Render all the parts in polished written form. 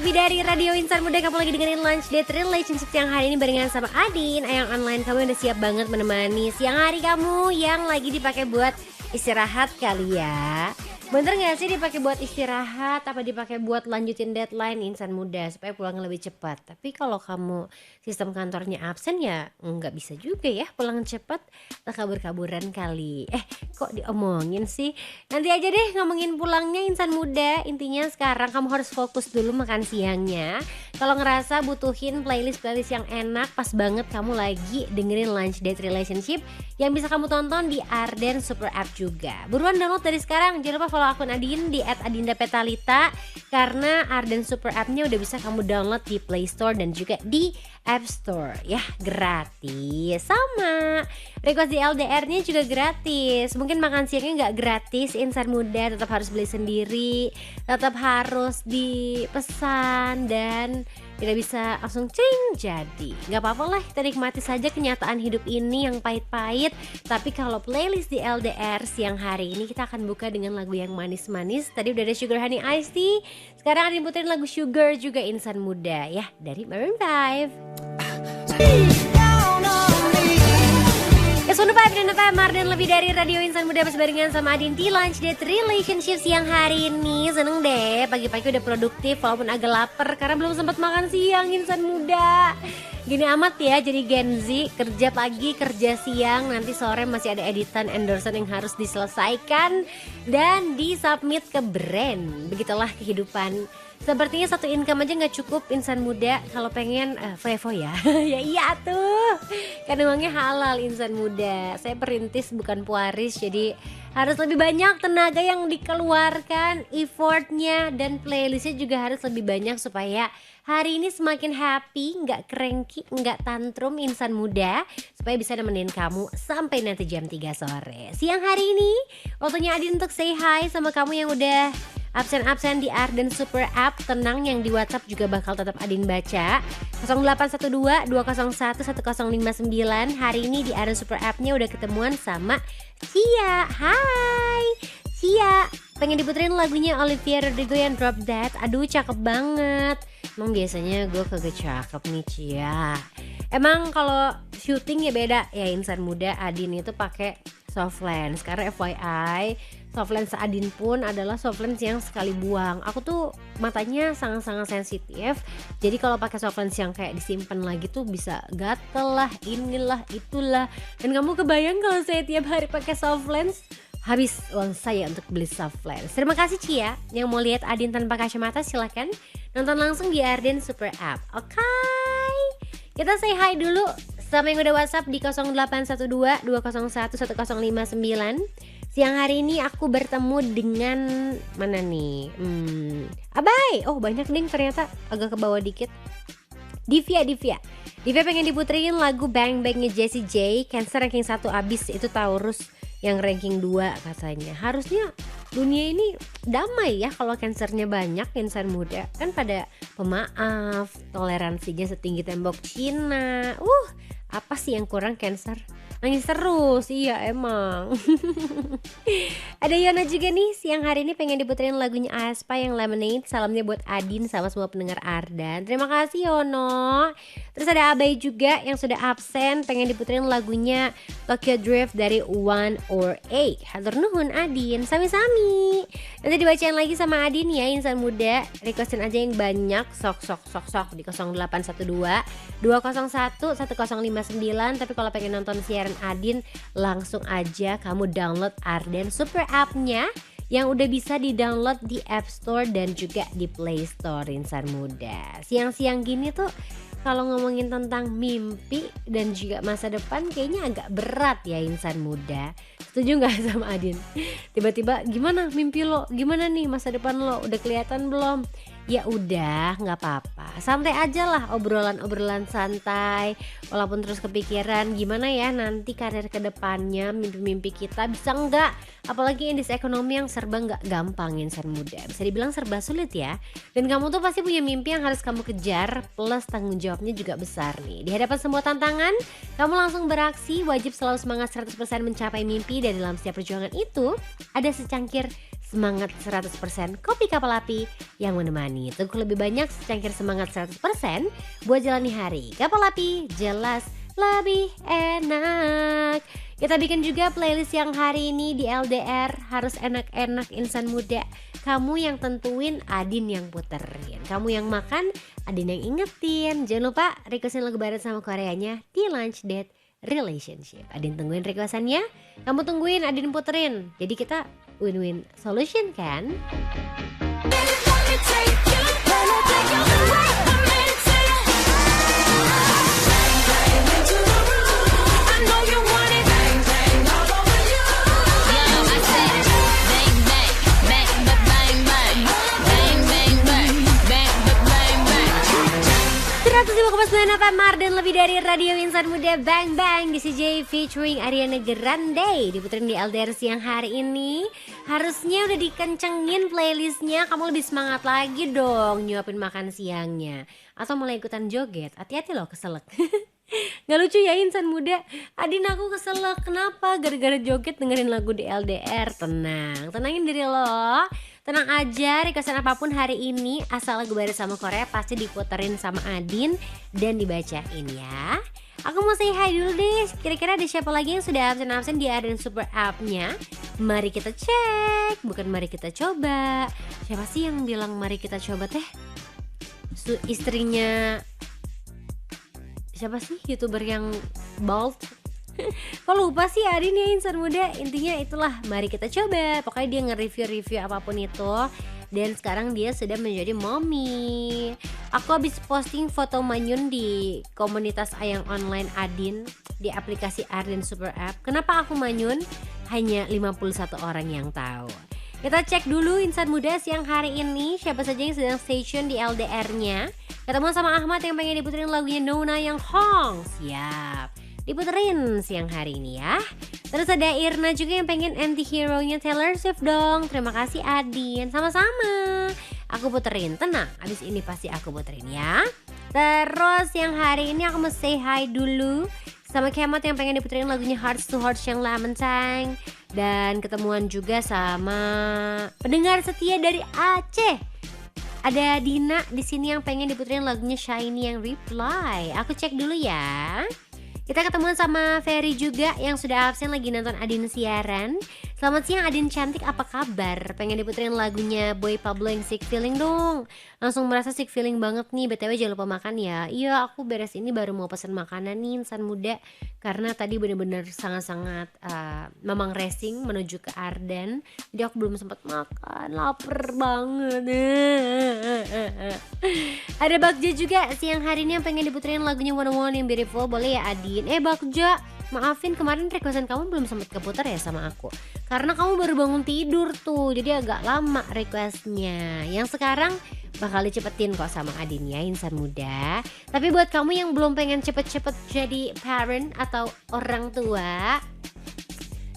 lebih dari Radio Insan Muda. Kamu lagi dengerin Lunch Date Relationship yang hari ini barengan sama Adin, Ayang Online. Kamu udah siap banget menemani siang hari kamu yang lagi dipakai buat istirahat kali ya. Bener gak sih dipakai buat istirahat, apa dipakai buat lanjutin deadline Insan Muda supaya pulang lebih cepat. Tapi kalau kamu sistem kantornya absen ya nggak bisa juga ya pulang cepat, kabur-kaburan kali. Kok diomongin sih? Nanti aja deh ngomongin pulangnya Insan Muda. Intinya sekarang kamu harus fokus dulu makan siangnya. Kalau ngerasa butuhin playlist yang enak, pas banget kamu lagi dengerin Lunch Date Relationship yang bisa kamu tonton di Arden Super App juga. Buruan download dari sekarang. Jangan lupa follow akun Adin di @adindapetalita karena Arden Super App-nya udah bisa kamu download di Play Store dan juga di App Store ya, gratis. Sama request di LDR-nya juga gratis. Mungkin makan siangnya nggak gratis Insan Muda, tetap harus beli sendiri, tetap harus dipesan dan tidak bisa langsung cing jadi. Gak apa-apa lah, kita nikmati saja kenyataan hidup ini yang pahit-pahit. Tapi kalau playlist di LDR siang hari ini kita akan buka dengan lagu yang manis-manis. Tadi udah ada Sugar Honey Iced Tea, sekarang ada puterin lagu Sugar juga Insan Muda ya, dari Maroon 5. Kesunu Pak dan Tamar dan lebih dari Radio Insan Muda barengan sama Adin di Lunch Date Relationship siang hari ini. Seneng deh, pagi-pagi udah produktif walaupun agak lapar karena belum sempat makan siang Insan Muda. Gini amat ya jadi Gen Z, kerja pagi, kerja siang, nanti sore masih ada editan endorsement yang harus diselesaikan dan disubmit ke brand. Begitulah kehidupan. Sepertinya satu income aja gak cukup Insan Muda kalau pengen Vevo ya. Ya iya tuh, kan uangnya halal Insan Muda. Saya perintis bukan pewaris, jadi harus lebih banyak tenaga yang dikeluarkan, effortnya dan playlistnya juga harus lebih banyak supaya hari ini semakin happy, gak cranky, gak tantrum Insan Muda, supaya bisa nemenin kamu sampai nanti jam 3 sore. Siang hari ini waktunya Adin untuk say hi sama kamu yang udah absen-absen di Arden Super App. Tenang, yang di WhatsApp juga bakal tetap Adin baca. 0812-201-1059. Hari ini di Arden Super App-nya udah ketemuan sama Cia. Hai Cia, pengen diputerin lagunya Olivia Rodrigo yang Drop Dead. Aduh cakep banget. Emang biasanya gue kagak cakep nih Cia. Emang kalau syuting ya beda ya Insan Muda. Adin itu pakai soft lens. Karena FYI, soft lens Adin pun adalah soft lens yang sekali buang. Aku tuh matanya sangat-sangat sensitif. Jadi kalau pakai soft lens yang kayak disimpan lagi tuh bisa gatel lah, inilah, itulah. Dan kamu kebayang kalau saya tiap hari pakai soft lens, habis uang saya untuk beli soft lens. Terima kasih Cia. Yang mau lihat Adin tanpa kacamata silahkan nonton langsung di Arden Super App. Oke. Kita say hi dulu sama yang udah WhatsApp di 0812-201-1059. Siang hari ini aku bertemu dengan mana nih? Abai. Oh banyak nih ternyata, agak ke bawah dikit. Divya pengen diputerin lagu Bang Bangnya Jessie J. Cancer ranking 1 abis, itu Taurus yang ranking 2 katanya. Harusnya dunia ini damai ya kalau Cancernya banyak Insan Muda. Kan pada pemaaf, toleransinya setinggi tembok Cina. Apa sih yang kurang Cancer? Nangis terus, iya emang. Ada Yona juga nih, siang hari ini pengen diputerin lagunya Aespa yang Lemonade. Salamnya buat Adin sama semua pendengar Ardan. Terima kasih Yono. Terus ada Abai juga yang sudah absen, pengen diputerin lagunya Tokyo Drift dari One or Eight. Hatur nuhun Adin, sami-sami. Nanti dibacain lagi sama Adin ya Insan Muda. Requestin aja yang banyak, sok di 0812-201-1059. Tapi kalau pengen nonton siaran Adin, langsung aja kamu download Arden Super App-nya yang udah bisa di-download di App Store dan juga di Play Store Insan Muda. Siang-siang gini tuh kalau ngomongin tentang mimpi dan juga masa depan kayaknya agak berat ya Insan Muda. Setuju gak sama Adin? Tiba-tiba gimana mimpi lo? Gimana nih masa depan lo? Udah kelihatan belum? Ya udah, nggak apa-apa, santai aja lah, obrolan santai. Walaupun terus kepikiran gimana ya nanti karir kedepannya, mimpi-mimpi kita bisa nggak? Apalagi indeks ekonomi yang serba nggak gampang Insan Muda, bisa dibilang serba sulit ya. Dan kamu tuh pasti punya mimpi yang harus kamu kejar, plus tanggung jawabnya juga besar nih. Di hadapan semua tantangan, kamu langsung beraksi. Wajib selalu semangat 100% mencapai mimpi. Dan dalam setiap perjuangan itu ada secangkir semangat 100% kopi kapal api yang menemani. Tunggu lebih banyak secangkir semangat 100% buat jalani hari. Kapal api jelas lebih enak. Kita bikin juga playlist yang hari ini di LDR harus enak-enak insan muda. Kamu yang tentuin, Adin yang puterin. Kamu yang makan, Adin yang ingetin. Jangan lupa requestin lagu barat sama Koreanya di Lunch Date Relationship. Adin tungguin requestannya, kamu tungguin, Adin puterin. Jadi kita win-win solution kan? Kenapa Marden lebih dari radio insan muda Bang Bang di CJ featuring Ariana Grande diputerin di LDR siang hari ini. Harusnya udah dikencengin playlistnya, kamu lebih semangat lagi dong nyuapin makan siangnya. Atau mulai ikutan joget, hati-hati loh keselak. Gak lucu ya insan muda. Adin aku keselak, kenapa? Gara-gara joget dengerin lagu di LDR. Tenang, tenangin diri lo. Tenang aja, requestan apapun hari ini asal lagu baru sama Korea pasti diputerin sama Adin dan dibacain ya. Aku mau say hi dulu deh. Kira-kira ada siapa lagi yang sudah absen-absen di Arden Super App-nya? Mari kita cek, bukan mari kita coba. Siapa sih yang bilang mari kita coba teh? Istrinya siapa sih YouTuber yang bald? Kok lupa sih Adin ya insan muda. Intinya itulah, mari kita coba. Pokoknya dia nge-review apapun itu. Dan sekarang dia sudah menjadi mommy. Aku habis posting foto Manyun di komunitas Ayang Online Adin di aplikasi Arden Super App. Kenapa aku Manyun? Hanya 51 orang yang tahu. Kita cek dulu insan muda siang hari ini siapa saja yang sedang station di LDR-nya. Ketemu sama Ahmad yang pengen diputerin lagunya Nona yang Hong. Siap, diputerin siang hari ini ya. Terus ada Irna juga yang pengen anti-hero-nya Taylor Swift dong. Terima kasih Adin, sama-sama. Aku puterin, tenang, abis ini pasti aku puterin ya. Terus yang hari ini aku mau say hi dulu sama Kemot yang pengen diputerin lagunya Hearts to Hearts yang Lemon Tang. Dan ketemuan juga sama pendengar setia dari Aceh. Ada Dina di sini yang pengen diputerin lagunya Shiny yang Reply. Aku cek dulu ya. Kita ketemuan sama Ferry juga yang sudah absen lagi nonton Adin siaran. Selamat siang Adin cantik, apa kabar? Pengen diputerin lagunya Boy Pablo yang Sick Feeling dong. Langsung merasa sick feeling banget nih. BTW jangan lupa makan ya. Iya, aku beres ini baru mau pesen makanan nih insan muda. Karena tadi bener-bener sangat-sangat memang racing menuju ke Arden. Jadi aku belum sempat makan, lapar banget. Ada Bagja juga siang hari ini yang pengen diputerin lagunya One One yang Beautiful. Boleh ya Adin? Bagja, maafin kemarin requestan kamu belum sempat keputar ya sama aku. Karena kamu baru bangun tidur tuh, jadi agak lama requestnya. Yang sekarang bakal dicepetin kok sama Adin ya insan muda. Tapi buat kamu yang belum pengen cepet-cepet jadi parent atau orang tua,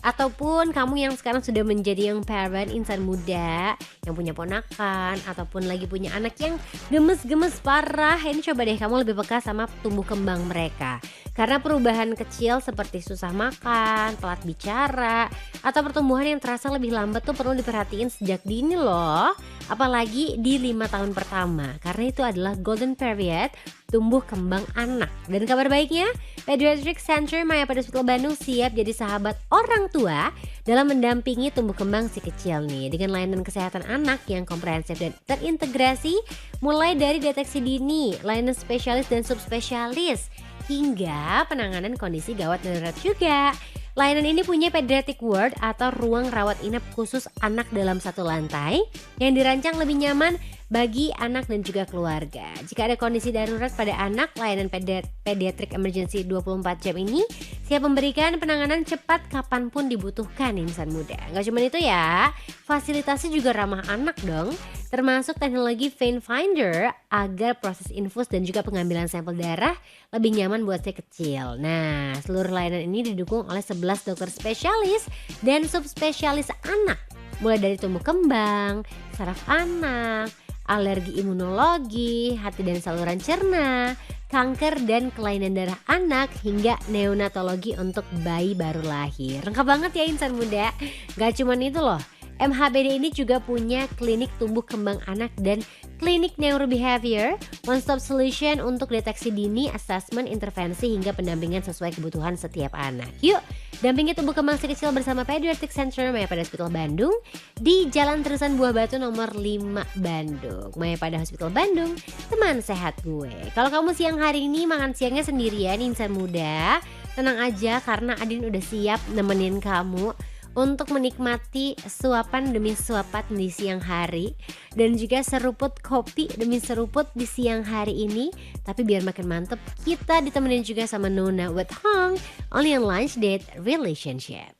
ataupun kamu yang sekarang sudah menjadi yang parent insan muda yang punya ponakan ataupun lagi punya anak yang gemes-gemes parah, ini coba deh kamu lebih peka sama tumbuh kembang mereka. Karena perubahan kecil seperti susah makan, telat bicara, atau pertumbuhan yang terasa lebih lambat tuh perlu diperhatiin sejak dini loh. Apalagi di 5 tahun pertama, karena itu adalah golden period tumbuh kembang anak. Dan kabar baiknya, Pediatric Center Maya pada Hospital Bandung siap jadi sahabat orang tua dalam mendampingi tumbuh kembang si kecil nih. Dengan layanan kesehatan anak yang komprehensif dan terintegrasi, mulai dari deteksi dini, layanan spesialis dan subspesialis, hingga penanganan kondisi gawat darurat juga. Layanan ini punya pediatric ward atau ruang rawat inap khusus anak dalam satu lantai yang dirancang lebih nyaman bagi anak dan juga keluarga. Jika ada kondisi darurat pada anak, layanan pediatric emergency 24 jam ini siap memberikan penanganan cepat kapanpun dibutuhkan insan muda. Gak cuma itu ya, fasilitasnya juga ramah anak dong, termasuk teknologi vein finder agar proses infus dan juga pengambilan sampel darah lebih nyaman buat si kecil. Nah, seluruh layanan ini didukung oleh 11 dokter spesialis dan subspesialis anak, mulai dari tumbuh kembang, saraf anak, alergi imunologi, hati dan saluran cerna, kanker dan kelainan darah anak, hingga neonatologi untuk bayi baru lahir. Lengkap banget ya insan muda. Gak cuman itu loh, MHBD ini juga punya klinik tumbuh kembang anak dan klinik neurobehavior, one stop solution untuk deteksi dini, assessment, intervensi hingga pendampingan sesuai kebutuhan setiap anak. Yuk, dampingi tumbuh kembang si kecil bersama Pediatric Center Mayapada Hospital Bandung di Jalan Terusan Buah Batu nomor 5 Bandung. Mayapada Hospital Bandung, teman sehat gue. Kalau kamu siang hari ini makan siangnya sendirian, insan muda, tenang aja karena Adin udah siap nemenin kamu untuk menikmati suapan demi suapan di siang hari dan juga seruput kopi demi seruput di siang hari ini. Tapi biar makin mantep, kita ditemenin juga sama Nona with Hong, only on Lunch Date Relationship.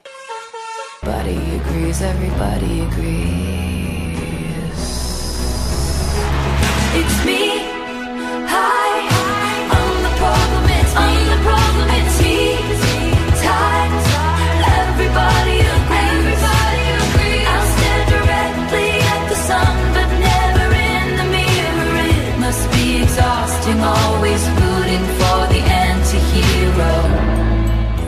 Everybody agrees, everybody agrees. It's me. Hi, I'm the problem, it's me. I'm the problem, it's me. Tight, everybody agrees. I'll stare directly at the sun, but never in the mirror. It must be exhausting, always rooting for the anti-hero.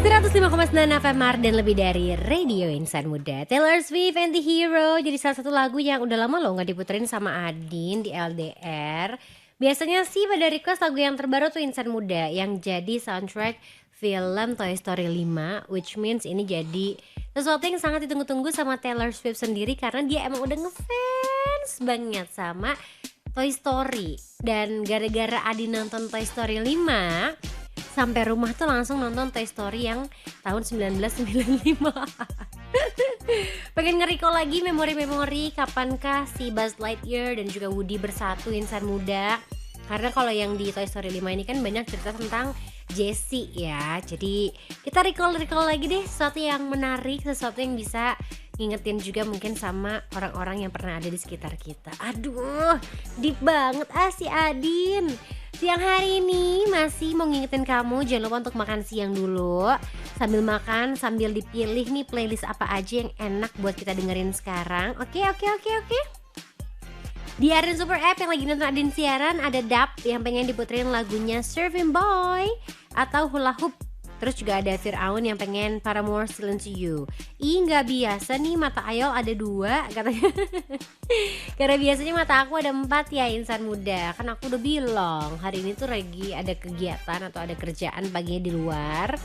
105,9 FM dan lebih dari Radio Insan Muda. Taylor Swift Anti-Hero jadi salah satu lagu yang udah lama loh gak diputerin sama Adin di LDR. Biasanya sih pada request lagu yang terbaru tuh Insan Muda yang jadi soundtrack film Toy Story 5, which means ini jadi sesuatu yang sangat ditunggu-tunggu sama Taylor Swift sendiri karena dia emang udah ngefans banget sama Toy Story. Dan gara-gara Adin nonton Toy Story 5, sampai rumah tuh langsung nonton Toy Story yang tahun 1995. Pengen nge-recall lagi memori-memori kapankah si Buzz Lightyear dan juga Woody bersatu insan muda. Karena kalau yang di Toy Story 5 ini kan banyak cerita tentang Jessie ya. Jadi kita recall lagi deh sesuatu yang menarik, sesuatu yang bisa ngingetin juga mungkin sama orang-orang yang pernah ada di sekitar kita. Aduh, deep banget si Adin. Siang hari ini masih mau ngingetin kamu jangan lupa untuk makan siang dulu. Sambil makan, sambil dipilih nih playlist apa aja yang enak buat kita dengerin sekarang. Oke. Di Adin Super App yang lagi nonton Adin siaran ada Dap yang pengen diputerin lagunya Surfing Boy atau Hula Hoop. Terus juga ada Fir'aun yang pengen Paramore Still Into You. Gak biasa nih mata Ayol ada 2 katanya. Karena biasanya mata aku ada 4 ya insan muda. Kan aku udah bilang hari ini tuh lagi ada kegiatan atau ada kerjaan paginya di luar.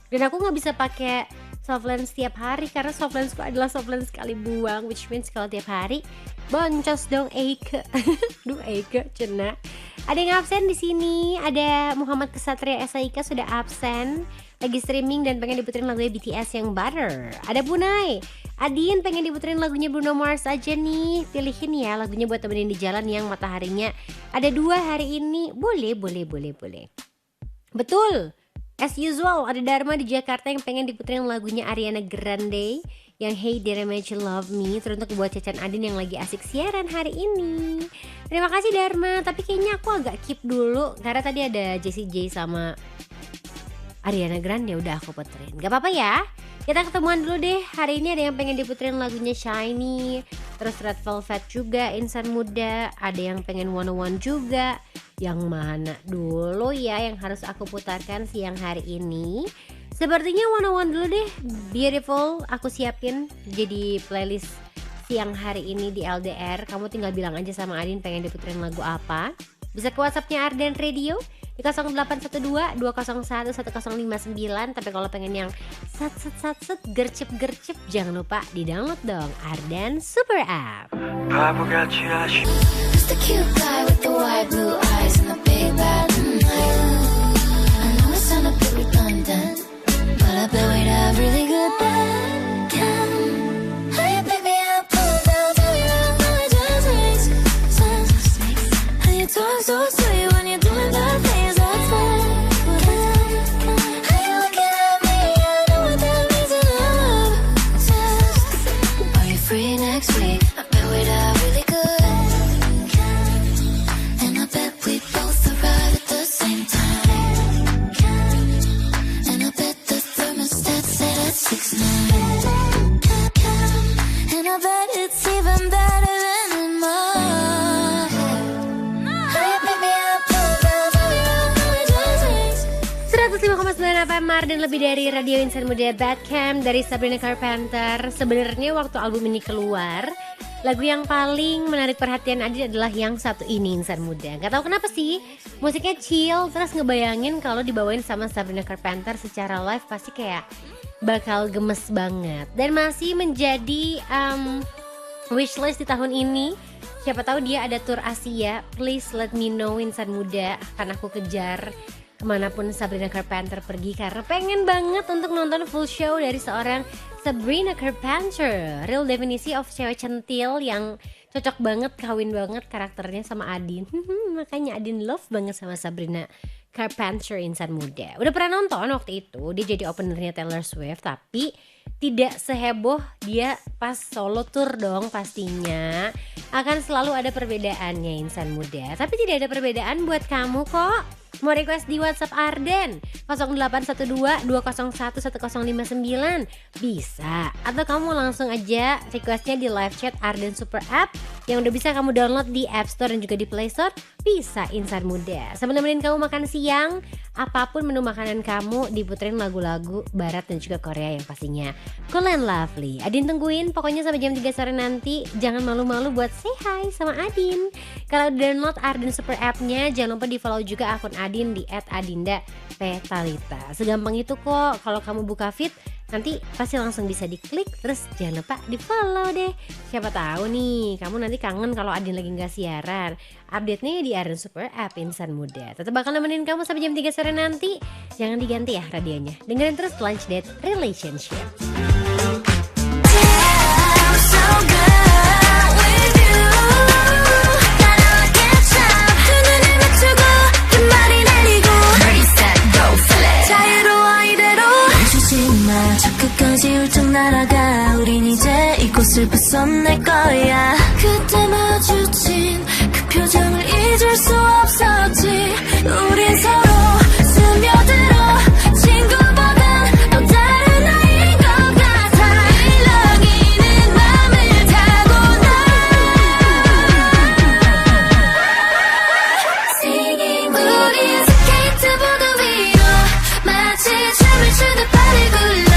Dan aku gak bisa pakai softlens setiap hari karena softlensku adalah softlens sekali buang, which means kalau tiap hari boncos dong Eike. Duh Eike cena. Ada yang absen di sini, ada Muhammad Kesatria SAIK sudah absen, lagi streaming dan pengen diputerin lagunya BTS yang Butter. Ada Bunai, Adin pengen diputerin lagunya Bruno Mars aja nih, pilihin ya lagunya buat temenin di jalan yang mataharinya ada 2 hari ini. Boleh. Betul. As usual ada Dharma di Jakarta yang pengen diputerin lagunya Ariana Grande yang Hey Did I Make You Love Me, teruntuk buat Cacan Adin yang lagi asik siaran hari ini. Terima kasih Dharma, tapi kayaknya aku agak keep dulu karena tadi ada Jessie J sama Ariana Grande udah aku puterin. Gak apa-apa ya, kita ketemuan dulu deh. Hari ini ada yang pengen diputerin lagunya Shiny, terus Red Velvet juga insan muda, ada yang pengen 101 juga. Yang mana dulu ya yang harus aku putarkan siang hari ini? Sepertinya 101 dulu deh, Beautiful aku siapin jadi playlist siang hari ini di LDR. Kamu tinggal bilang aja sama Adin pengen diputerin lagu apa. Bisa ke WhatsAppnya Arden Radio di 0812 201 1059. Tapi kalau pengen yang sat gercep jangan lupa di download dong Arden Super App. Just a cute guy with the wide blue eyes and the big bad I know it sound a bit redundant, but I bet we'd have really good bacon. Hey baby, I pull down, tell you how my just makes sense. And you talk so sweet when you're doing the things that's fine. How you looking at me? I know what that means in a love test. Are you free next week? I bet we'd have really good. And I bet we both arrive at the FM Mardan lebih dari radio insan muda Bad Camp dari Sabrina Carpenter. Sebenarnya waktu album ini keluar, lagu yang paling menarik perhatian Adin adalah yang satu ini, Insan Muda. Gak tau kenapa sih, musiknya chill, terus ngebayangin kalau dibawain sama Sabrina Carpenter secara live pasti kayak bakal gemes banget. Dan masih menjadi wishlist di tahun ini. Siapa tahu dia ada tour Asia. Please let me know, Insan Muda, akan aku kejar kemanapun Sabrina Carpenter pergi, karena pengen banget untuk nonton full show dari seorang Sabrina Carpenter. Real definisi of cewek centil yang cocok banget, kawin banget karakternya sama Adin. Makanya Adin love banget sama Sabrina Carpenter, Insan Muda. Udah pernah nonton waktu itu, dia jadi openernya Taylor Swift, tapi tidak seheboh dia pas solo tour dong pastinya. Akan selalu ada perbedaannya, Insan Muda. Tapi tidak ada perbedaan buat kamu kok. Mau request di WhatsApp Arden 0812 201 1059 bisa, atau kamu langsung aja requestnya di live chat Arden Super App yang udah bisa kamu download di App Store dan juga di Play Store. Bisa, Insan Muda. Sambil nemenin kamu makan siang, apapun menu makanan kamu, diputerin lagu-lagu barat dan juga Korea yang pastinya cool and lovely. Adin tungguin pokoknya sampai jam 3 sore nanti. Jangan malu-malu buat say hi sama Adin. Kalau download Arden Super App-nya, jangan lupa di follow juga akun Adin di @adinda_petalita. Segampang itu kok. Kalau kamu buka feed nanti pasti langsung bisa diklik, terus jangan lupa di follow deh. Siapa tahu nih kamu nanti kangen kalau Adin lagi nggak siaran. Update-nya di Arden Super App, Insan Muda. Tetap bakal nemenin kamu sampai jam 3 sore nanti. Jangan diganti ya radionya. Dengerin terus Lunch Date Relationship. 끝까지 훌쩍 날아가 우린 이제 이곳을 벗어날 거야 그때 마주친 그 표정을 잊을 수 없었지 우린 서로 스며들어 친구보단 더 다른 아이인 것 같아 일렁이는 맘을 타고나 Singing 우린 스케이트보드 위로 마치 춤을 추듯 발을 굴러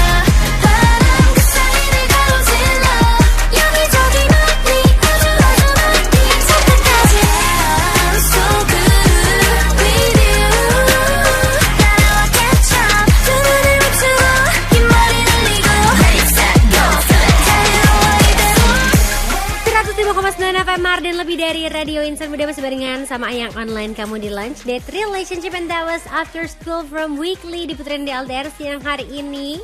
FM Mardan lebih dari radio Insan Muda, masih barengan sama Ayang online kamu di Lunch Date Relationship, and that was After School from Weekly diputerin di LDR siang hari ini.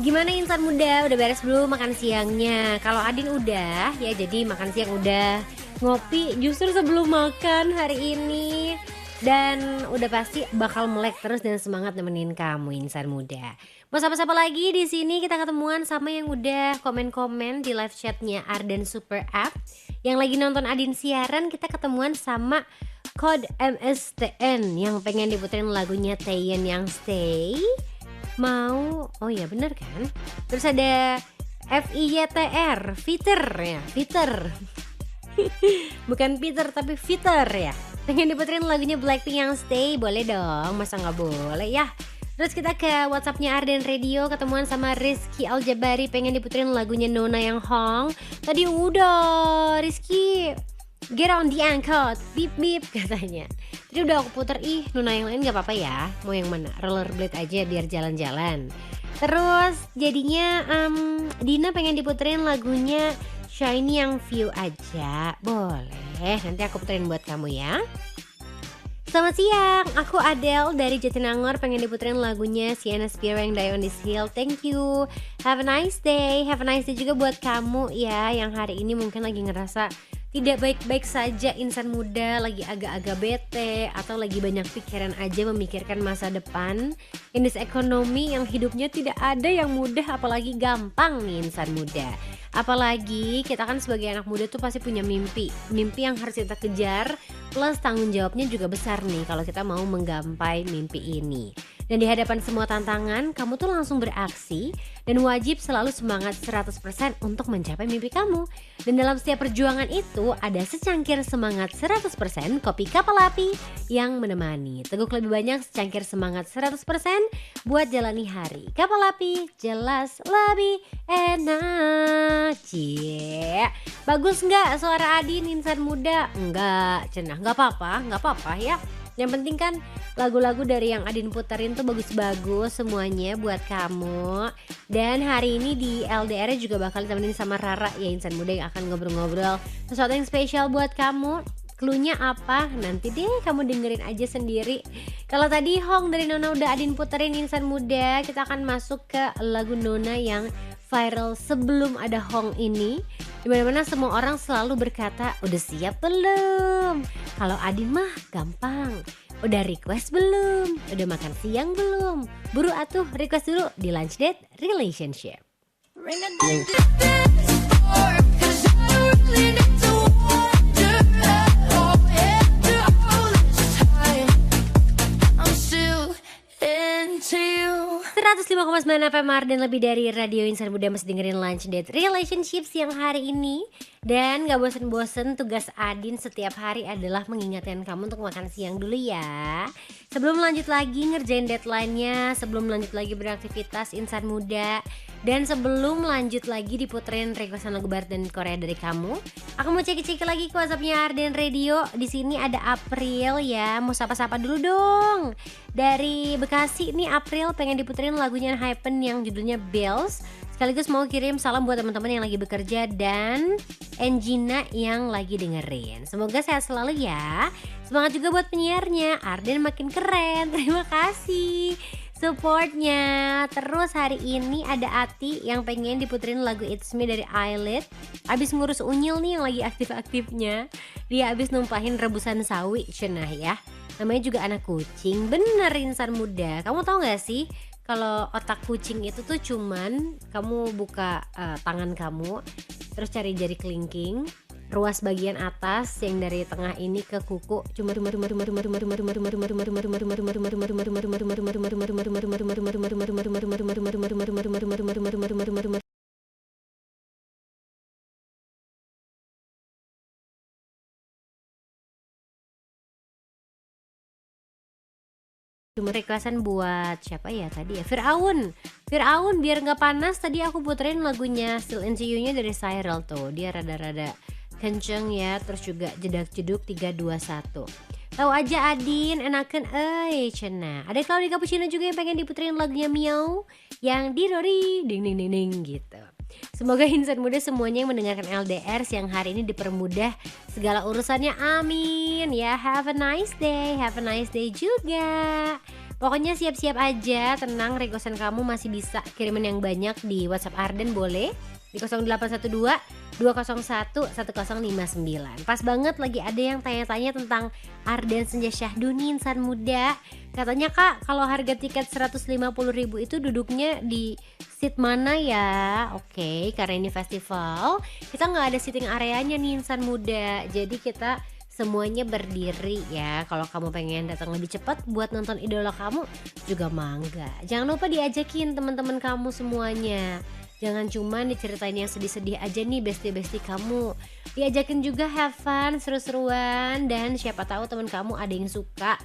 Gimana Insan Muda, udah beres belum makan siangnya? Kalau Adin udah ya, jadi makan siang udah, ngopi justru sebelum makan hari ini. Dan udah pasti bakal melek terus dan semangat nemenin kamu Insan Muda. Mau sapa-sapa lagi di sini, kita ketemuan sama yang udah komen-komen di live chatnya Arden Super App. Yang lagi nonton Adin siaran, kita ketemuan sama Code MSTN yang pengen diputerin lagunya Taeyeon yang Stay. Mau, oh ya bener kan? Terus ada FIYTR, Fitter ya, Fitter. Bukan Peter tapi Fitter ya. Pengen diputerin lagunya Blackpink yang Stay, boleh dong, masa gak boleh ya. Terus kita ke WhatsAppnya Arden Radio, ketemuan sama Rizky Aljabari, pengen diputerin lagunya Nona yang Hong. Tadi udah, Rizky get on the angkot, bip bip katanya. Tadi udah aku puter, Nona yang lain gak apa-apa ya. Mau yang mana? Rollerblade aja biar jalan-jalan. Terus jadinya Dina pengen diputerin lagunya Shiny yang View aja. Boleh, nanti aku puterin buat kamu ya. Selamat siang, aku Adele dari Jatinangor, pengen diputerin lagunya Sienna Spira yang Die on This Hill. Thank you, have a nice day. Have a nice day juga buat kamu ya, yang hari ini mungkin lagi ngerasa tidak baik-baik saja, Insan Muda, lagi agak-agak bete atau lagi banyak pikiran aja memikirkan masa depan. In this ekonomi yang hidupnya tidak ada yang mudah apalagi gampang nih Insan Muda. Apalagi kita kan sebagai anak muda tuh pasti punya mimpi yang harus kita kejar, plus tanggung jawabnya juga besar nih kalau kita mau menggapai mimpi ini. Dan di hadapan semua tantangan, kamu tuh langsung beraksi dan wajib selalu semangat 100% untuk mencapai mimpi kamu. Dan dalam setiap perjuangan itu ada secangkir semangat 100% kopi kapal api yang menemani. Teguk lebih banyak secangkir semangat 100% buat jalani hari. Kapal api jelas lebih enak. Cie. Bagus nggak suara Adin insan muda? Enggak, cenah nggak apa-apa ya. Yang penting kan lagu-lagu dari yang Adin puterin tuh bagus-bagus semuanya buat kamu. Dan hari ini di LDR juga bakal ditemenin sama Rara ya, insan muda yang akan ngobrol-ngobrol sesuatu yang spesial buat kamu. Cluenya apa? Nanti deh kamu dengerin aja sendiri. Kalau tadi Hong dari Nona udah Adin puterin insan muda, kita akan masuk ke lagu Nona yang viral sebelum ada Hong ini. Dimana-mana semua orang selalu berkata, udah siap belum? Kalau Adin mah gampang. Udah request belum? Udah makan siang belum? Buru atuh request dulu di Lunch Date Relationship. Into you. 105,9 FM dan lebih dari Radio Insan Muda masih dengerin Lunch Date Relationship siang hari ini. Dan gak bosen-bosen tugas Adin setiap hari adalah mengingatkan kamu untuk makan siang dulu ya. Sebelum lanjut lagi ngerjain deadline-nya, sebelum lanjut lagi beraktivitas insan muda, dan sebelum lanjut lagi diputerin requestan lagu barat dan Korea dari kamu, aku mau cek-cek lagi ke WhatsApp-nya Arden Radio. Di sini ada April ya, mau sapa-sapa dulu dong. Dari Bekasi nih April pengen diputerin lagunya Hypen yang judulnya Bells. Sekaligus mau kirim salam buat teman-teman yang lagi bekerja dan Engina yang lagi dengerin. Semoga sehat selalu ya. Semangat juga buat penyiarnya, Arden makin keren. Terima kasih supportnya. Terus hari ini ada Ati yang pengen diputerin lagu It's Me dari Eyelid. Abis ngurus unyil nih yang lagi aktif-aktifnya. Dia abis numpahin rebusan sawi cenah ya. Namanya juga anak kucing. Bener insan muda. Kamu tahu gak sih kalau otak kucing itu tuh cuman kamu buka tangan kamu, terus cari jari kelingking, ruas bagian atas yang dari tengah ini ke kuku cuma requestan buat siapa ya tadi ya, Firaun biar nggak panas. Tadi aku puterin lagunya Still Into You nya dari Cyril tuh, dia rada-rada kenceng ya, terus juga jedak-jeduk 321. Tahu aja Adin enakan cena. Ada kalau di Cappuccino juga yang pengen diputerin lagunya Miau yang di Rory ding ding ding ding gitu. Semoga insan muda semuanya yang mendengarkan LDR siang hari ini dipermudah segala urusannya, amin ya. Have a nice day juga. Pokoknya siap-siap aja, tenang, requestan kamu masih bisa kirimin yang banyak di WhatsApp Arden boleh di 0812 201 1059. Pas banget lagi ada yang tanya-tanya tentang Arden Senja Syahdunin insan muda. Katanya Kak, kalau harga tiket 150.000 itu duduknya di seat mana ya? Oke, karena ini festival, kita nggak ada seating areanya nih insan muda. Jadi kita semuanya berdiri ya. Kalau kamu pengen datang lebih cepat buat nonton idola kamu juga mangga. Jangan lupa diajakin teman-teman kamu semuanya. Jangan cuma diceritain yang sedih-sedih aja nih bestie-bestie kamu. Diajakin juga have fun, seru-seruan, dan siapa tahu teman kamu ada yang suka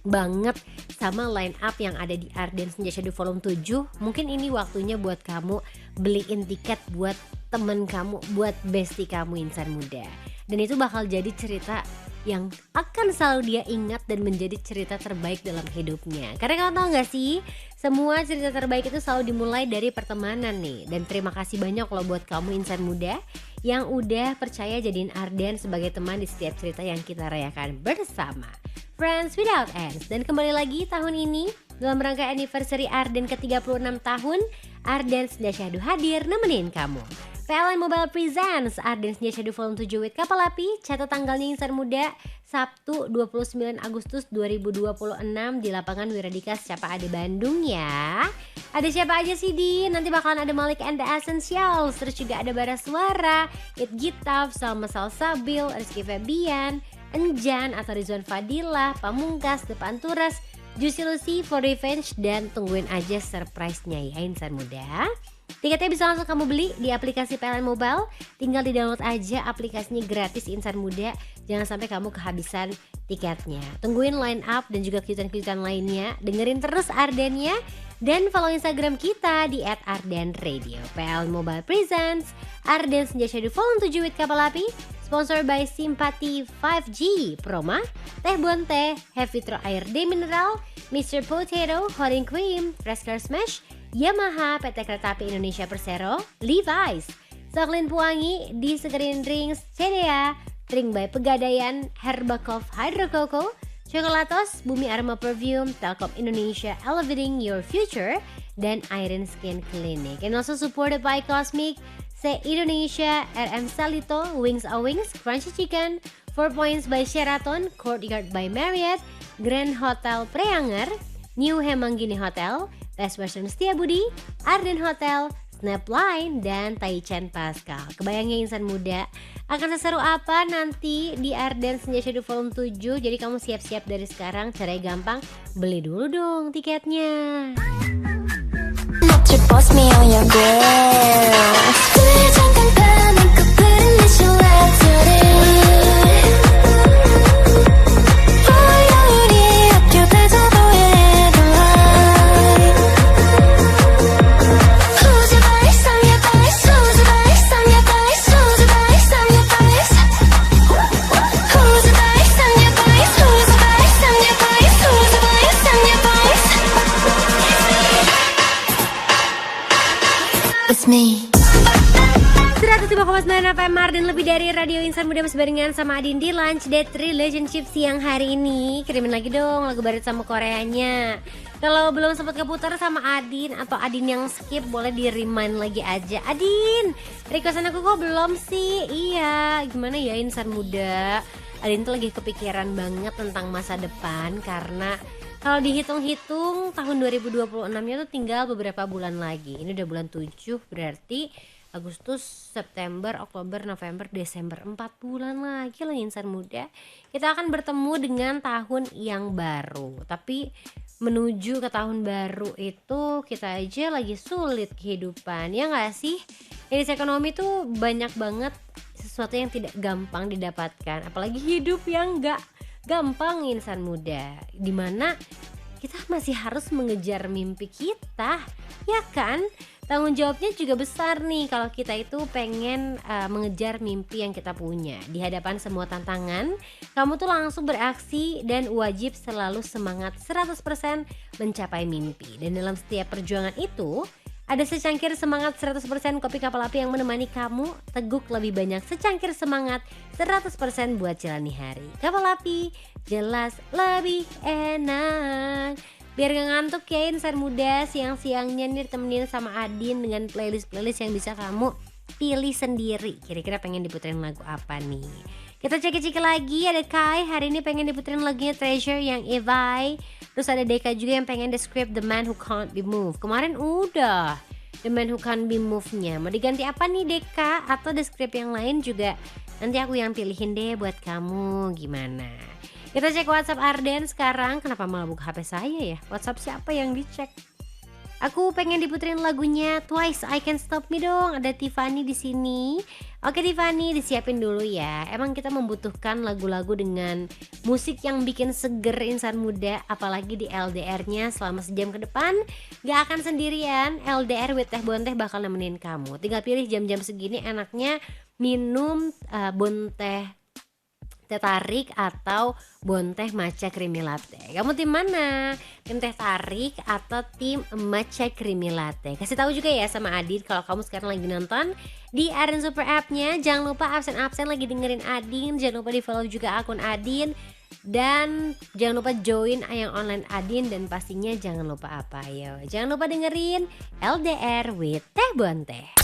banget sama line up yang ada di Arden Senja Syahdu Volume 7. Mungkin ini waktunya buat kamu beliin tiket buat temen kamu, buat bestie kamu insan muda. Dan itu bakal jadi cerita yang akan selalu dia ingat dan menjadi cerita terbaik dalam hidupnya. Karena kamu tahu gak sih, semua cerita terbaik itu selalu dimulai dari pertemanan nih. Dan terima kasih banyak loh buat kamu insan muda yang udah percaya jadiin Arden sebagai teman di setiap cerita yang kita rayakan bersama. Friends Without Ends. Dan kembali lagi tahun ini dalam rangka anniversary Arden ke-36 tahun, Arden Senja Syahdu hadir nemenin kamu. PLN Mobile Presents Arden Senja Syahdu Volume 7 with Kapal Api. Catat tanggalnya insan muda, Sabtu 29 Agustus 2026 di lapangan Wiradika Secapa Ade Bandung ya. Ada siapa aja sih Di? Nanti bakalan ada Malik and the Essentials, terus juga ada Bara Suara, It Gitaf, Salma Salsabil, Rizky Febian, Enjan atau Rizwan Fadilah, Pamungkas, The Panturas, Juicy Lucy for Revenge, dan tungguin aja surprise-nya ya insan muda. Tiketnya bisa langsung kamu beli di aplikasi PLN Mobile. Tinggal di-download aja aplikasinya gratis insan muda. Jangan sampai kamu kehabisan tiketnya. Tungguin line up dan juga kejutan-kejutan lainnya. Dengerin terus Ardennya. Dan follow Instagram kita di @ardenradio. PLN Mobile Presents Arden Senja Syahdu Volume 7 with Kapal Api. Sponsored by Simpati 5G, Proma, Teh Bonte, Hevitro Air D Mineral, Mr. Potato, Holding Cream, Frescar Smash, Yamaha, PT Kereta Api Indonesia Persero, Levi's, Soklin Puangi, di Segerin Drinks, CDA, Drink by Pegadaian, Herbacov Hydro Coco, Chocolatos, Bumi Aroma Perfume, Telkom Indonesia Elevating Your Future, dan Iron Skin Clinic. And also supported by Cosmic, Se Indonesia, RM Salito, Wings A Wings, Crunchy Chicken, 4 Points by Sheraton, Courtyard by Marriott, Grand Hotel Preanger, New Hemanggini Hotel, Best Western Setiabudi, Arden Hotel, Snapline, dan Taichan Pascal. Kebayangnya insan muda, akan seseru apa nanti di Arden Senja Syahdu Volume 7. Jadi kamu siap-siap dari sekarang, caranya gampang, beli dulu dong tiketnya. Not to post me on your girl. 잠깐 반은 끝부분 내 실내들이 화요일이 학교 대자보에 headline. Who's your vice? I'm your vice. Who's your vice? I'm your vice. Who's your vice? I'm your vice. Who's your vice? I'm your vice. Who's your vice? I'm your vice. Who's your vice? I'm your vice. It's me. 105,9 FM Arden, lebih dari radio insan muda, masih barengan sama Adin di Lunch Date Relationship siang hari ini. Kirimin lagi dong lagu barat sama Koreanya. Kalau belum sempat keputar sama Adin atau Adin yang skip, boleh di remind lagi aja. Adin, requestan aku kok belum sih? Iya, gimana ya insan muda, Adin tuh lagi kepikiran banget tentang masa depan. Karena kalau dihitung-hitung tahun 2026-nya tuh tinggal beberapa bulan lagi. Ini udah bulan 7, berarti Agustus, September, Oktober, November, Desember, 4 bulan lagi loh insan muda. Kita akan bertemu dengan tahun yang baru. Tapi menuju ke tahun baru itu kita aja lagi sulit kehidupan, ya gak sih? Kondisi ekonomi tuh banyak banget sesuatu yang tidak gampang didapatkan. Apalagi hidup yang gak gampang insan muda, dimana kita masih harus mengejar mimpi kita, ya kan? Tanggung jawabnya juga besar nih kalau kita itu pengen mengejar mimpi yang kita punya. Di hadapan semua tantangan, kamu tuh langsung beraksi dan wajib selalu semangat 100% mencapai mimpi. Dan dalam setiap perjuangan itu, ada secangkir semangat 100% kopi Kapal Api yang menemani kamu teguk lebih banyak secangkir semangat 100% buat jalani hari. Kapal Api jelas lebih enak. Biar gak ngantuk ya insan muda, siang-siangnya nih temenin sama Adin dengan playlist-playlist yang bisa kamu pilih sendiri. Kira-kira pengen diputerin lagu apa nih? Kita cek-cek lagi, ada Kai hari ini pengen diputerin lagunya Treasure yang Evai. Terus ada Deka juga yang pengen describe The Man Who Can't Be Moved. Kemarin udah The Man Who Can't Be Moved-nya. Mau diganti apa nih Deka? Atau describe yang lain juga nanti aku yang pilihin deh buat kamu, gimana? Kita cek WhatsApp Arden sekarang. Kenapa malah buka HP saya ya? WhatsApp siapa yang dicek? Aku pengen diputerin lagunya Twice I Can't Stop Me dong. Ada Tiffany di sini. Oke Tiffany, disiapin dulu ya. Emang kita membutuhkan lagu-lagu dengan musik yang bikin seger insan muda, apalagi di LDR-nya selama sejam ke depan. Gak akan sendirian. LDR with Teh Bonteh bakal nemenin kamu. Tinggal pilih jam-jam segini enaknya minum bonteh teh tarik atau bonteh matcha creamy latte. Kamu tim mana? Tim teh tarik atau tim matcha creamy latte? Kasih tahu juga ya sama Adin kalau kamu sekarang lagi nonton di Arden Super App-nya. Jangan lupa absen-absen lagi dengerin Adin. Jangan lupa di follow juga akun Adin. Dan jangan lupa join yang online Adin. Dan pastinya jangan lupa apa ya? Jangan lupa dengerin LDR with Teh Bonteh.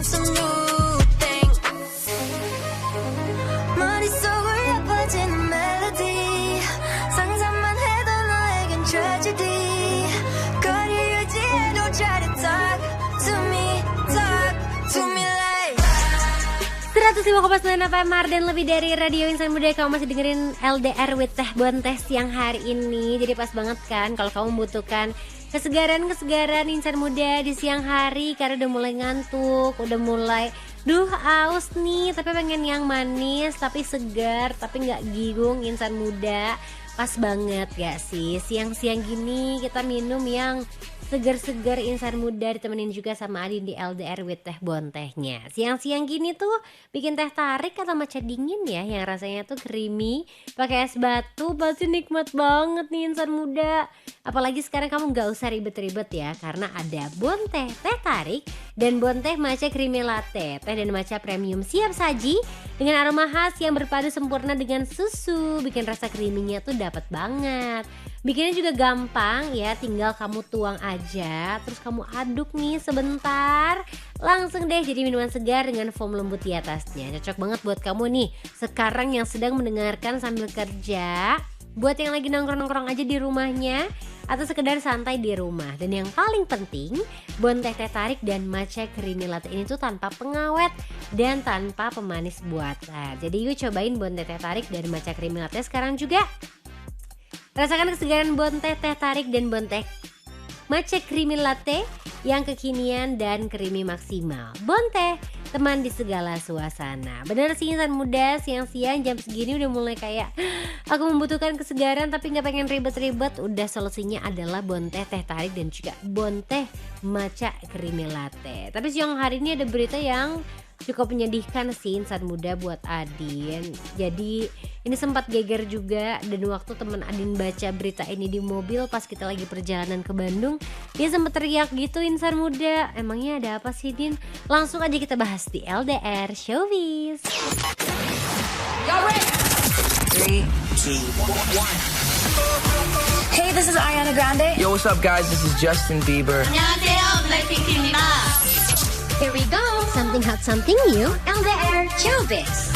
some new thing. 머릿속을 예뻐지는 멜로디 상상만 해도 너에겐 tragedy 거리를 유지해도 try to talk to me like 105,9 FM dan lebih dari Radio Insan Muda. Kamu masih dengerin LDR with Teh Bonteh siang hari ini. Jadi pas banget kan kalau kamu membutuhkan kesegaran Insan Muda di siang hari karena udah mulai ngantuk, udah mulai aus nih, tapi pengen yang manis tapi segar tapi nggak gingung. Insan Muda pas banget gak sih siang-siang gini kita minum yang segar-segar. Insan Muda ditemenin juga sama Adin di LDR with Teh Bontehnya. Siang-siang gini tuh bikin teh tarik atau matcha dingin ya, yang rasanya tuh creamy pakai es batu, pasti nikmat banget nih Insan Muda. Apalagi sekarang kamu gak usah ribet-ribet ya, karena ada Bonteh teh tarik dan Bonteh matcha creamy latte. Teh dan matcha premium siap saji dengan aroma khas yang berpadu sempurna dengan susu, bikin rasa creaminya tuh dapat banget. Bikinnya juga gampang ya, tinggal kamu tuang aja, terus kamu aduk nih sebentar, langsung deh jadi minuman segar dengan foam lembut di atasnya. Cocok banget buat kamu nih sekarang yang sedang mendengarkan sambil kerja, buat yang lagi nongkrong-nongkrong aja di rumahnya, atau sekedar santai di rumah. Dan yang paling penting, Bonteh teh tarik dan matcha creamy latte ini tuh tanpa pengawet dan tanpa pemanis buatan. Jadi yuk cobain Bonteh teh tarik dan matcha creamy latte sekarang juga. Rasakan kesegaran Bonteh teh tarik dan Bonteh matcha creamy latte yang kekinian dan creamy maksimal. Bonteh, teman di segala suasana. Bener sih Insan Muda, siang-siang jam segini udah mulai kayak aku membutuhkan kesegaran tapi gak pengen ribet-ribet. Udah solusinya adalah Bonteh teh tarik dan juga Bonteh matcha creamy latte. Tapi siang hari ini ada berita yang cukup menyedihkan sih Insan Muda buat Adin. Jadi ini sempat geger juga, dan waktu teman Adin baca berita ini di mobil pas kita lagi perjalanan ke Bandung, dia sempat teriak gitu Insan Muda. Emangnya ada apa sih Din? Langsung aja kita bahas di LDR Showbiz. Three, two, one. Hey, this is Ariana Grande. Yo, what's up, guys? This is Justin Bieber. 안녕하세요, 블랙핑크입니다. Here we go, something hot, something new, LDR Showbiz.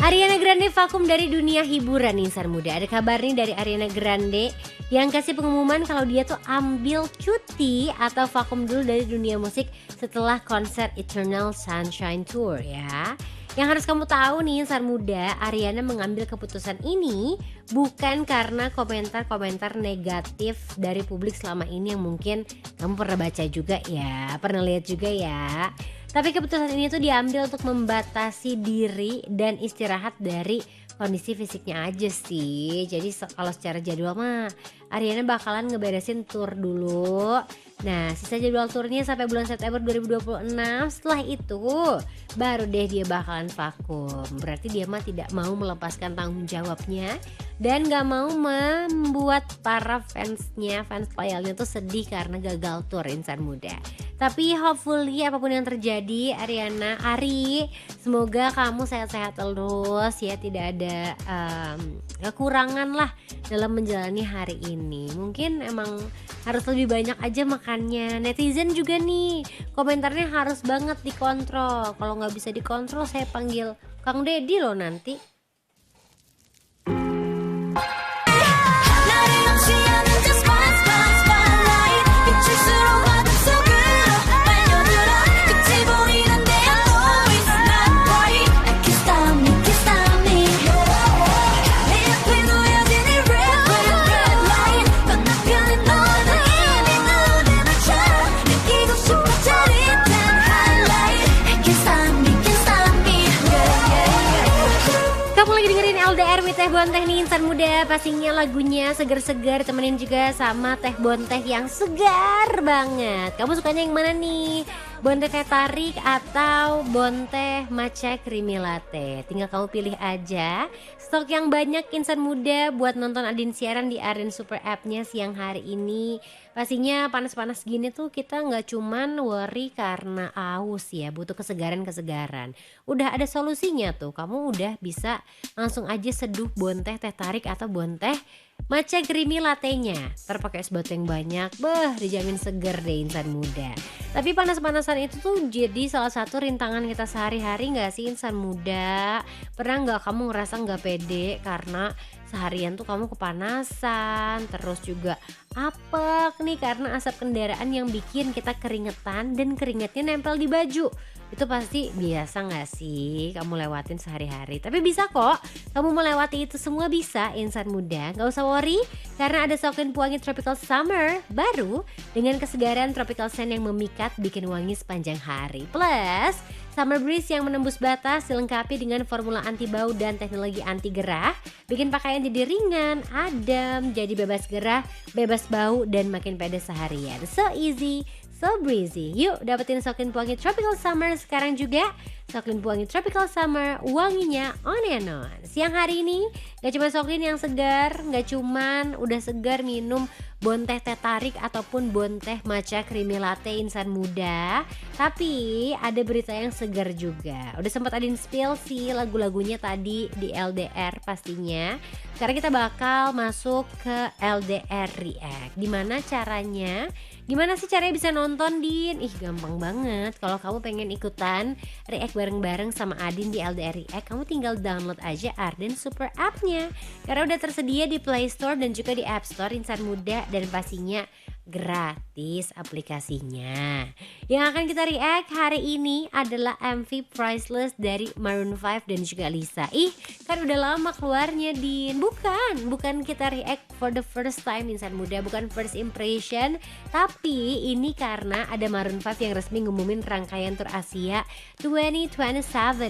Ariana Grande vakum dari dunia hiburan Insan Muda. Ada kabar nih dari Ariana Grande yang kasih pengumuman kalau dia tuh ambil cuti atau vakum dulu dari dunia musik setelah konser Eternal Sunshine Tour ya. Yang harus kamu tahu nih Insan Muda, Ariana mengambil keputusan ini bukan karena komentar-komentar negatif dari publik selama ini yang mungkin kamu pernah baca juga ya, pernah lihat juga ya. Tapi keputusan ini tuh diambil untuk membatasi diri dan istirahat dari kondisi fisiknya aja sih. Jadi kalau secara jadwal mah Ariana bakalan ngeberesin tour dulu. Nah, sisa jadwal turnya sampai bulan September 2026. Setelah itu baru deh dia bakalan vakum. Berarti dia mah tidak mau melepaskan tanggung jawabnya dan gak mau membuat para fansnya, fans loyalnya tuh sedih karena gagal tour Insan Muda. Tapi hopefully apapun yang terjadi Ariana, Ari, semoga kamu sehat-sehat terus ya, tidak ada kekurangan lah dalam menjalani hari ini. Mungkin emang harus lebih banyak aja makannya. Netizen juga nih komentarnya harus banget dikontrol. Kalau nggak bisa dikontrol saya panggil Kang Deddy loh nanti. LDR with Teh Bonteh nih Insan Muda, pastinya lagunya seger-seger, temenin juga sama Teh Bonteh yang segar banget. Kamu sukanya yang mana nih? Bonteh teh tarik atau Bonteh matcha creamy latte? Tinggal kamu pilih aja. Stok yang banyak Insan Muda buat nonton Adin siaran di Aren Super App-nya siang hari ini. Pastinya panas-panas gini tuh kita nggak cuman worry karena aus ya, butuh kesegaran-kesegaran. Udah ada solusinya tuh, kamu udah bisa langsung aja seduh Bonteh teh tarik atau bonteh matcha creamy latte-nya. Terpakai es batu yang banyak, dijamin seger deh insan muda. Tapi panas-panasan itu tuh jadi salah satu rintangan kita sehari-hari gak sih insan muda? Pernah gak kamu ngerasa gak pede karena seharian tuh kamu kepanasan, terus juga apek nih karena asap kendaraan yang bikin kita keringetan dan keringatnya nempel di baju. Itu pasti biasa gak sih kamu lewatin sehari-hari? Tapi bisa kok, kamu melewati itu semua bisa insan muda. Gak usah worry, karena ada Soklin Pewangi Tropical Summer baru dengan kesegaran tropical scent yang memikat bikin wangi sepanjang hari. Plus, Summer Breeze yang menembus batas dilengkapi dengan formula anti bau dan teknologi anti gerah, bikin pakaian jadi ringan, adem, jadi bebas gerah, bebas bau dan makin pede seharian. So easy, so breezy. Yuk dapetin Soklin Pewangi Tropical Summer sekarang juga. Soklin Pewangi Tropical Summer, wanginya on and on. Siang hari ini gak cuma Soklin yang segar, gak cuman udah segar minum bonteh teh tarik ataupun bonteh matcha creamy latte insan muda, tapi ada berita yang segar juga. Udah sempat Adin spill sih lagu-lagunya tadi di LDR pastinya. Sekarang kita bakal masuk ke LDR React. Gimana caranya? Gimana sih caranya bisa nonton, Din? Ih gampang banget. Kalau kamu pengen ikutan react bareng-bareng sama Adin di LDR React, kamu tinggal download aja Arden Super App-nya. Karena udah tersedia di Play Store dan juga di App Store insan muda, dan pastinya gratis aplikasinya. Yang akan kita react hari ini adalah MV Priceless dari Maroon 5 dan juga Lisa. Ih, kan udah lama keluarnya, Din. Bukan kita react for the first time insan muda, bukan first impression, tapi ini karena ada Maroon 5 yang resmi ngumumin rangkaian tur Asia 2027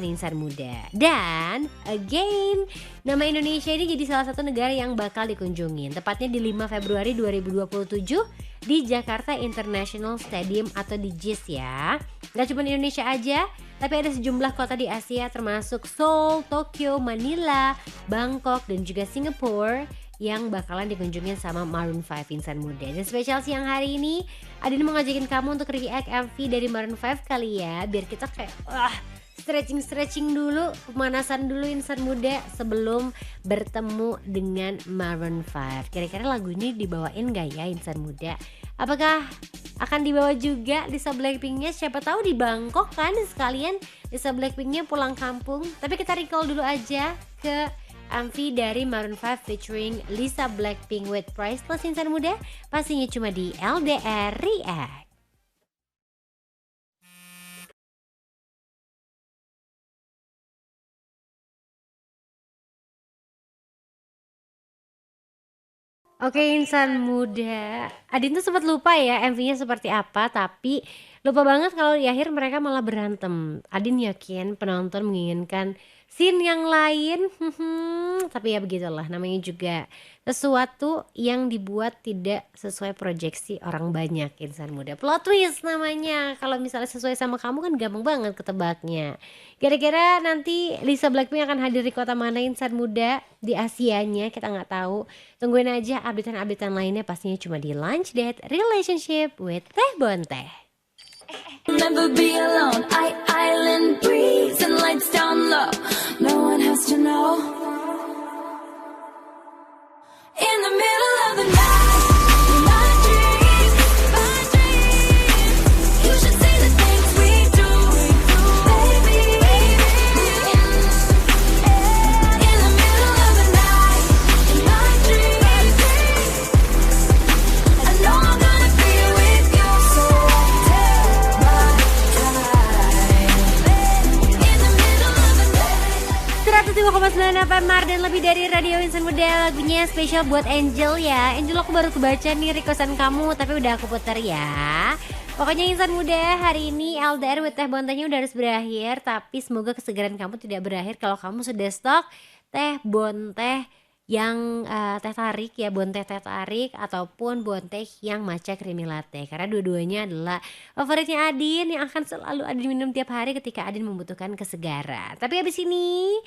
insan muda. Dan again, nama Indonesia ini jadi salah satu negara yang bakal dikunjungin, tepatnya di 5 Februari 2027 di Jakarta International Stadium atau di JIS ya. Gak cuma Indonesia aja, tapi ada sejumlah kota di Asia termasuk Seoul, Tokyo, Manila, Bangkok dan juga Singapura yang bakalan dikunjungin sama Maroon 5 insan muda. Dan spesial siang hari ini Adin mau ngajakin kamu untuk react MV dari Maroon 5 kali ya, biar kita kayak stretching dulu, pemanasan dulu insan muda sebelum bertemu dengan Maroon 5. Kira-kira lagu ini dibawain gak ya insan muda? Apakah akan dibawa juga Lisa Blackpinknya? Siapa tahu di Bangkok kan sekalian Lisa Blackpinknya pulang kampung. Tapi kita recall dulu aja ke MV dari Maroon 5 featuring Lisa Blackpink with Priceless insan muda, pastinya cuma di LDR React. Oke insan muda, Adin tuh sempat lupa ya MV-nya seperti apa, tapi lupa banget kalau di akhir mereka malah berantem. Adin yakin penonton menginginkan scene yang lain, tapi ya begitulah, namanya juga sesuatu yang dibuat tidak sesuai proyeksi orang banyak insan muda. Plot twist namanya, kalau misalnya sesuai sama kamu kan gampang banget ketebaknya. Kira-kira nanti Lisa Blackpink akan hadir di kota mana insan muda di Asianya, kita nggak tahu. Tungguin aja updatean-updatean lainnya, pastinya cuma di Lunch Date Relationship with Teh Bonteh. Never be alone. Island breeze and lights down low. No one has to know. In the middle of the night, my dreams, you should see the things we do, baby. In the middle of the night, my dreams, I know I'm gonna be with you, so I take my time. In the middle of the night. 105,9 FM Marden, lebih dari radio insan muda. Lagunya spesial buat Angel ya. Angel, aku baru kebaca nih requestan kamu, tapi udah aku putar ya. Pokoknya insan muda, hari ini LDR with Teh Bontehnya udah harus berakhir, tapi semoga kesegaran kamu tidak berakhir kalau kamu sudah stok Teh Bonteh yang teh tarik ya, bonteh teh tarik ataupun bonteh yang matcha creamy latte, karena dua-duanya adalah favoritnya Adin yang akan selalu Adin minum tiap hari ketika Adin membutuhkan kesegaran. Tapi abis ini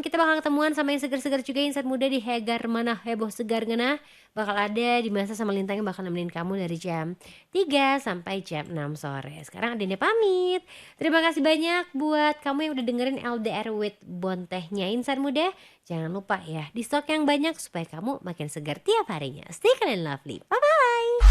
kita bakal ketemuan sama yang segar-segar juga insan muda di Hegar Mana Heboh Segar Ngena bakal ada di masa sama Lintang yang bakal nemenin kamu dari jam 3 sampai jam 6 sore. Sekarang Adinnya pamit. Terima kasih banyak buat kamu yang udah dengerin LDR with Bontehnya Insan Muda. Jangan lupa ya, di stok yang banyak supaya kamu makin segar tiap harinya. Stay kalian lovely. Bye-bye.